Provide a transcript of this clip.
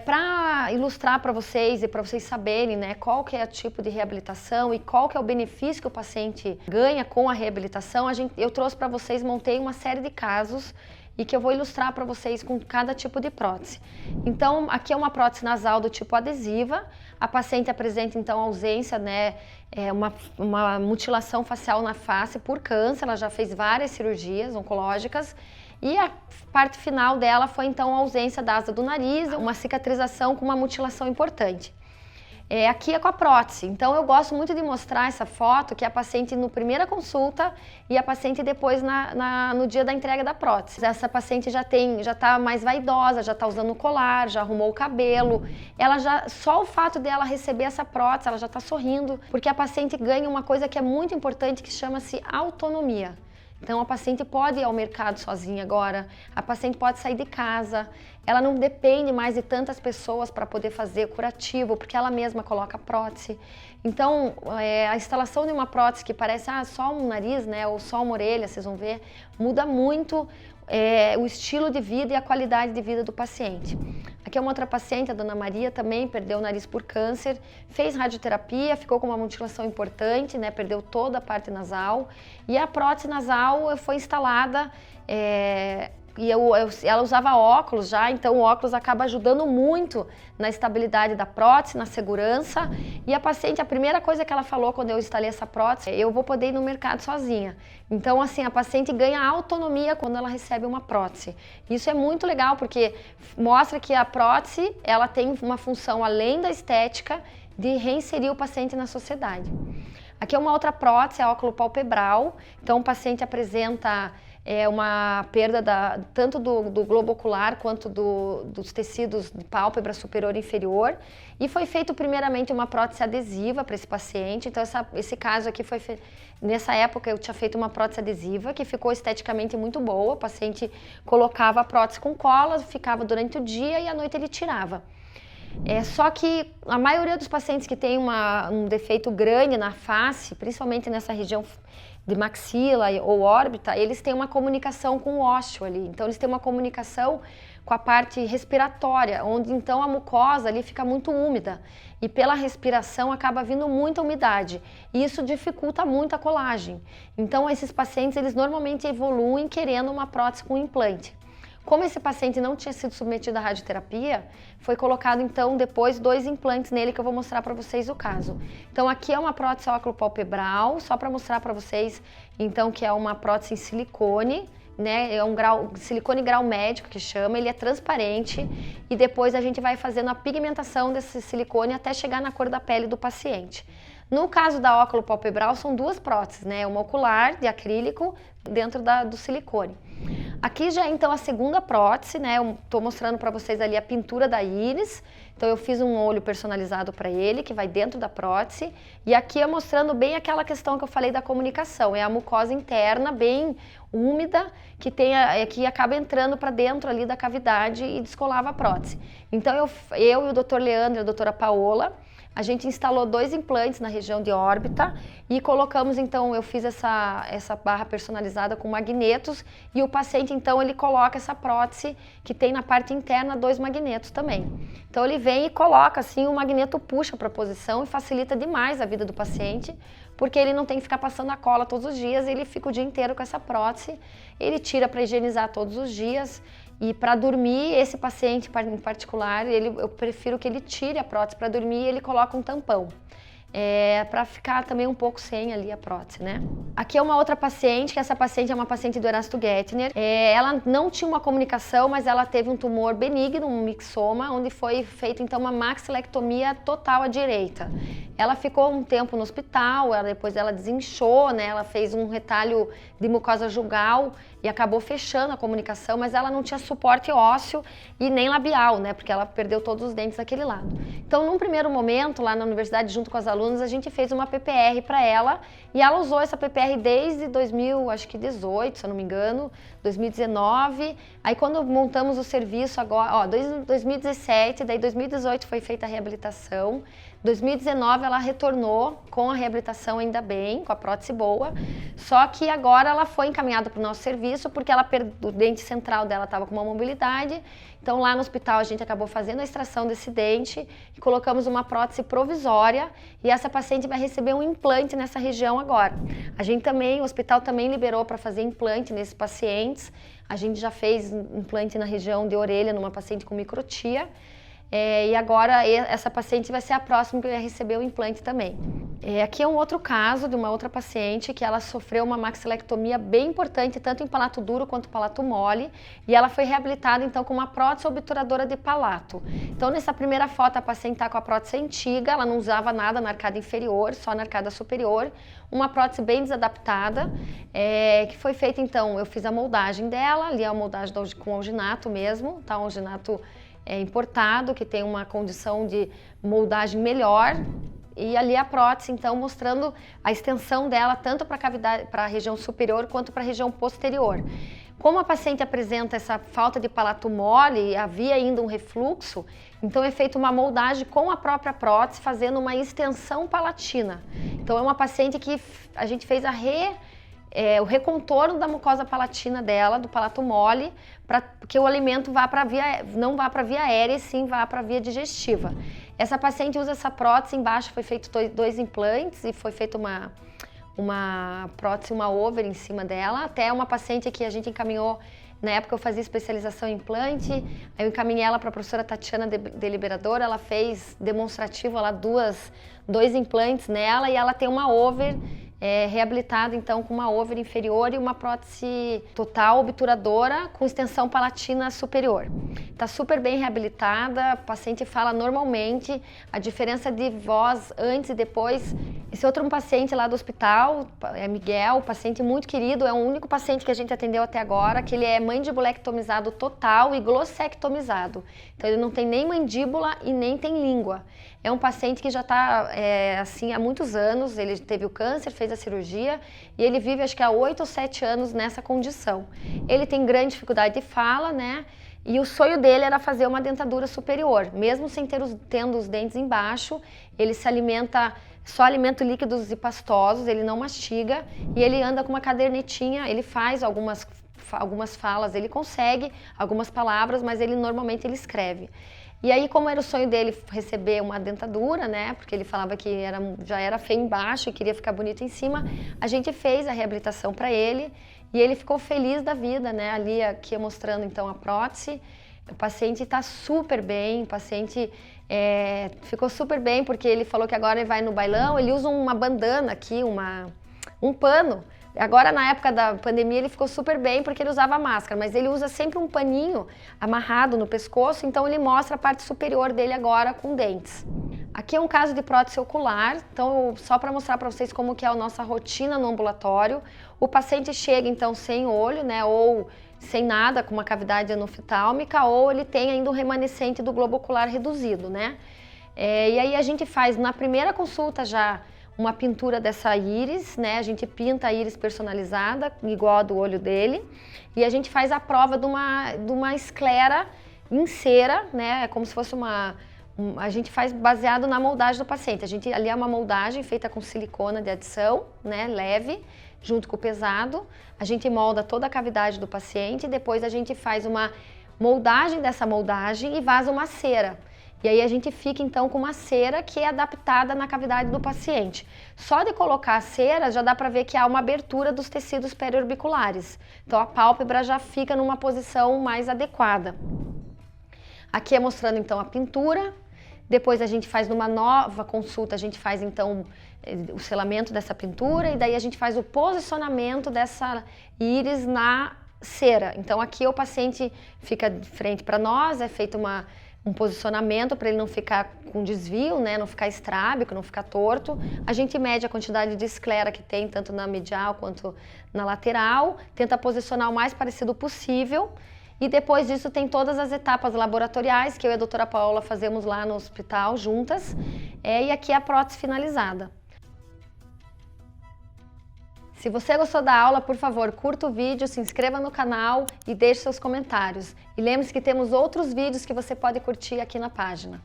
Para ilustrar para vocês e para vocês saberem, né, qual que é o tipo de reabilitação e qual que é o benefício que o paciente ganha com a reabilitação, eu trouxe para vocês, montei uma série de casos e que eu vou ilustrar para vocês com cada tipo de prótese. Então, aqui é uma prótese nasal do tipo adesiva. A paciente apresenta então ausência, né, uma mutilação facial na face por câncer. Ela já fez várias cirurgias oncológicas. E a parte final dela foi então a ausência da asa do nariz, uma cicatrização com uma mutilação importante. Aqui é com a prótese, então eu gosto muito de mostrar essa foto, que é a paciente no primeira consulta e a paciente depois no dia da entrega da prótese. Essa paciente já está mais vaidosa, já está usando colar, já arrumou o cabelo, só o fato dela receber essa prótese, ela já está sorrindo, porque a paciente ganha uma coisa que é muito importante, que chama-se autonomia. Então a paciente pode ir ao mercado sozinha agora, a paciente pode sair de casa, ela não depende mais de tantas pessoas para poder fazer curativo, porque ela mesma coloca a prótese. Então a instalação de uma prótese que parece só um nariz, né, ou só uma orelha, vocês vão ver, muda muito o estilo de vida e a qualidade de vida do paciente. Aqui é uma outra paciente, a dona Maria, também perdeu o nariz por câncer, fez radioterapia, ficou com uma mutilação importante, né, perdeu toda a parte nasal, e a prótese nasal foi instalada, ela usava óculos já, então o óculos acaba ajudando muito na estabilidade da prótese, na segurança. E a paciente, a primeira coisa que ela falou quando eu instalei essa prótese, eu vou poder ir no mercado sozinha. Então, assim, a paciente ganha autonomia quando ela recebe uma prótese. Isso é muito legal, porque mostra que a prótese, ela tem uma função, além da estética, de reinserir o paciente na sociedade. Aqui é uma outra prótese, a óculo-palpebral. Então, o paciente apresenta uma perda tanto do globo ocular quanto dos tecidos de pálpebra superior e inferior. E foi feito primeiramente uma prótese adesiva para esse paciente. Então esse caso aqui foi feito, nessa época eu tinha feito uma prótese adesiva que ficou esteticamente muito boa. O paciente colocava a prótese com cola, ficava durante o dia e à noite ele tirava. Só que a maioria dos pacientes que tem um defeito grande na face, principalmente nessa região de maxila ou órbita, eles têm uma comunicação com o ósseo ali. Então eles têm uma comunicação com a parte respiratória, onde então a mucosa ali fica muito úmida e pela respiração acaba vindo muita umidade e isso dificulta muito a colagem. Então esses pacientes, eles normalmente evoluem querendo uma prótese com implante. Como esse paciente não tinha sido submetido à radioterapia, foi colocado então depois 2 implantes nele, que eu vou mostrar para vocês o caso. Então aqui é uma prótese óculo-palpebral, só para mostrar para vocês então que é uma prótese em silicone, né? É um silicone grau médico que chama, ele é transparente e depois a gente vai fazendo a pigmentação desse silicone até chegar na cor da pele do paciente. No caso da óculo-palpebral são 2 próteses, né? Uma ocular de acrílico dentro do silicone. Aqui já é então a segunda prótese, né? Eu tô mostrando para vocês ali a pintura da íris. Então eu fiz um olho personalizado para ele, que vai dentro da prótese. E aqui é mostrando bem aquela questão que eu falei da comunicação. É a mucosa interna bem úmida, que acaba entrando para dentro ali da cavidade e descolava a prótese. Então eu e o Dr. Leandro e a doutora Paola, a gente instalou 2 implantes na região de órbita e colocamos, então, eu fiz essa barra personalizada com magnetos e o paciente, então, ele coloca essa prótese que tem na parte interna 2 magnetos também. Então, ele vem e coloca, assim, o magneto puxa para a posição e facilita demais a vida do paciente, porque ele não tem que ficar passando a cola todos os dias, ele fica o dia inteiro com essa prótese, ele tira para higienizar todos os dias. E para dormir, esse paciente em particular, eu prefiro que ele tire a prótese para dormir e ele coloca um tampão. Para ficar também um pouco sem ali a prótese, né? Aqui é uma outra paciente, que essa paciente é uma paciente do Erasto Gettner. Ela não tinha uma comunicação, mas ela teve um tumor benigno, um mixoma, onde foi feita então uma maxilectomia total à direita. Ela ficou um tempo no hospital, depois ela desinchou, né? Ela fez um retalho de mucosa jugal e acabou fechando a comunicação, mas ela não tinha suporte ósseo e nem labial, né? Porque ela perdeu todos os dentes daquele lado. Então, num primeiro momento, lá na universidade, junto com as alunas, a gente fez uma PPR para ela e ela usou essa PPR desde 2018, se eu não me engano, 2019. Aí quando montamos o serviço agora, 2017, daí 2018 foi feita a reabilitação, 2019 ela retornou com a reabilitação ainda bem, com a prótese boa, só que agora ela foi encaminhada para o nosso serviço porque o dente central dela estava com uma mobilidade, então lá no hospital a gente acabou fazendo a extração desse dente e colocamos uma prótese provisória e essa paciente vai receber um implante nessa região agora. O hospital também liberou para fazer implante nesses pacientes, a gente já fez implante na região de orelha numa paciente com microtia. E agora essa paciente vai ser a próxima que vai receber o implante também. Aqui é um outro caso de uma outra paciente que ela sofreu uma maxilectomia bem importante, tanto em palato duro quanto palato mole, e ela foi reabilitada então com uma prótese obturadora de palato. Então nessa primeira foto a paciente está com a prótese antiga, ela não usava nada na arcada inferior, só na arcada superior, uma prótese bem desadaptada, que foi feita então, eu fiz a moldagem dela, ali é a moldagem com alginato mesmo, tá? Um alginato importado, que tem uma condição de moldagem melhor, e ali a prótese então mostrando a extensão dela tanto para a cavidade, para a região superior quanto para a região posterior. Como a paciente apresenta essa falta de palato mole e havia ainda um refluxo, então é feita uma moldagem com a própria prótese, fazendo uma extensão palatina. Então é uma paciente que a gente fez o recontorno da mucosa palatina dela, do palato mole, para que o alimento não vá para a via aérea e sim vá para a via digestiva. Essa paciente usa essa prótese, embaixo foi feito dois implantes e foi feita uma prótese, uma over em cima dela, até uma paciente que a gente encaminhou, na época eu fazia especialização em implante, aí eu encaminhei ela para a professora Tatiana Deliberador, ela fez demonstrativo lá dois implantes nela e ela tem uma over reabilitada então com uma over inferior e uma prótese total obturadora com extensão palatina superior. Está super bem reabilitada, a paciente fala normalmente, a diferença de voz antes e depois. Esse outro paciente lá do hospital, é Miguel, paciente muito querido, é o único paciente que a gente atendeu até agora, que ele é mandibulectomizado total e glossectomizado. Então ele não tem nem mandíbula e nem tem língua. É um paciente que já está assim há muitos anos, ele teve o câncer, fez a cirurgia e ele vive acho que há 8 ou 7 anos nessa condição. Ele tem grande dificuldade de fala, né? E o sonho dele era fazer uma dentadura superior, mesmo sem tendo os dentes embaixo, ele se alimenta, só alimenta líquidos e pastosos, ele não mastiga e ele anda com uma cadernetinha, ele faz algumas falas, ele consegue algumas palavras, mas normalmente ele escreve. E aí, como era o sonho dele receber uma dentadura, né, porque ele falava que já era feio embaixo e queria ficar bonito em cima, a gente fez a reabilitação para ele e ele ficou feliz da vida, né, ali aqui mostrando então a prótese. O paciente está super bem, o paciente ficou super bem porque ele falou que agora ele vai no bailão, ele usa uma bandana aqui, um pano. Agora, na época da pandemia, ele ficou super bem porque ele usava máscara, mas ele usa sempre um paninho amarrado no pescoço, então ele mostra a parte superior dele agora com dentes. Aqui é um caso de prótese ocular, então só para mostrar para vocês como que é a nossa rotina no ambulatório. O paciente chega então sem olho, né, ou sem nada, com uma cavidade anoftálmica, ou ele tem ainda um remanescente do globo ocular reduzido, né? E aí a gente faz na primeira consulta já uma pintura dessa íris, né? A gente pinta a íris personalizada, igual a do olho dele, e a gente faz a prova de uma esclera em cera, né? É como se fosse a gente faz baseado na moldagem do paciente. Ali é uma moldagem feita com silicona de adição, né? Leve, junto com o pesado. A gente molda toda a cavidade do paciente e depois a gente faz uma moldagem dessa moldagem e vaza uma cera. E aí a gente fica então com uma cera que é adaptada na cavidade do paciente. Só de colocar a cera já dá para ver que há uma abertura dos tecidos periorbiculares. Então a pálpebra já fica numa posição mais adequada. Aqui é mostrando então a pintura. Depois a gente faz numa nova consulta, a gente faz então o selamento dessa pintura e daí a gente faz o posicionamento dessa íris na cera. Então aqui o paciente fica de frente para nós, é feito um posicionamento para ele não ficar com desvio, né, não ficar estrábico, não ficar torto. A gente mede a quantidade de esclera que tem, tanto na medial quanto na lateral, tenta posicionar o mais parecido possível. E depois disso tem todas as etapas laboratoriais que eu e a doutora Paula fazemos lá no hospital juntas. E aqui é a prótese finalizada. Se você gostou da aula, por favor, curta o vídeo, se inscreva no canal e deixe seus comentários. E lembre-se que temos outros vídeos que você pode curtir aqui na página.